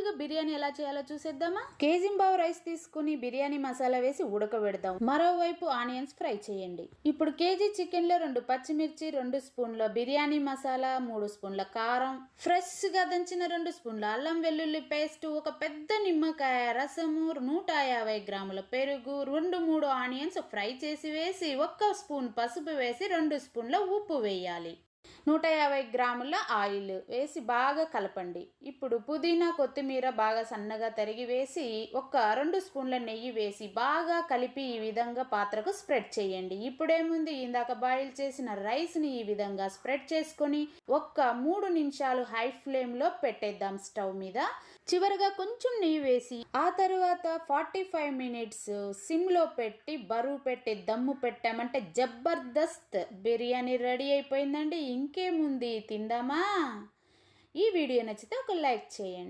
గా బిర్యానీ ఎలా చేయాలో చూసేద్దామా. కేజింబావు రైస్ తీసుకుని బిర్యానీ మసాలా వేసి ఉడకబెడదాం. మరోవైపు ఆనియన్స్ ఫ్రై చేయండి. ఇప్పుడు కేజీ చికెన్ లో 2 పచ్చిమిర్చి, 2 స్పూన్ల బిర్యానీ మసాలా, 3 స్పూన్ల కారం, ఫ్రెష్ గా దంచిన 2 స్పూన్ల అల్లం వెల్లుల్లి పేస్ట్, ఒక పెద్ద నిమ్మకాయ రసము, 150 గ్రాముల పెరుగు, 2-3 ఆనియన్స్ ఫ్రై చేసి వేసి 1 స్పూన్ పసుపు వేసి 2 స్పూన్ల ఉప్పు వేయాలి. 150 గ్రాముల ఆయిల్ వేసి బాగా కలపండి. ఇప్పుడు పుదీనా, కొత్తిమీర బాగా సన్నగా తరిగి వేసి 2 స్పూన్ల నెయ్యి వేసి బాగా కలిపి ఈ విధంగా పాత్రకు స్ప్రెడ్ చేయండి. ఇప్పుడేముంది, ఇందాక బాయిల్ చేసిన రైస్ ని ఈ విధంగా స్ప్రెడ్ చేసుకొని 3 నిమిషాలు హై ఫ్లేమ్ లో పెట్టేద్దాం స్టవ్ మీద. చివరగా కొంచెం నెయ్యి వేసి ఆ తర్వాత 45 మినిట్స్ సిమ్ లో పెట్టి బరువు పెట్టి దమ్ము పెట్టామంటే జబర్దస్త్ బిర్యానీ రెడీ అయిపోయిందండి. ఇంకేముంది, తిందామా? ఈ వీడియో నచ్చితే ఒక లైక్ చేయండి.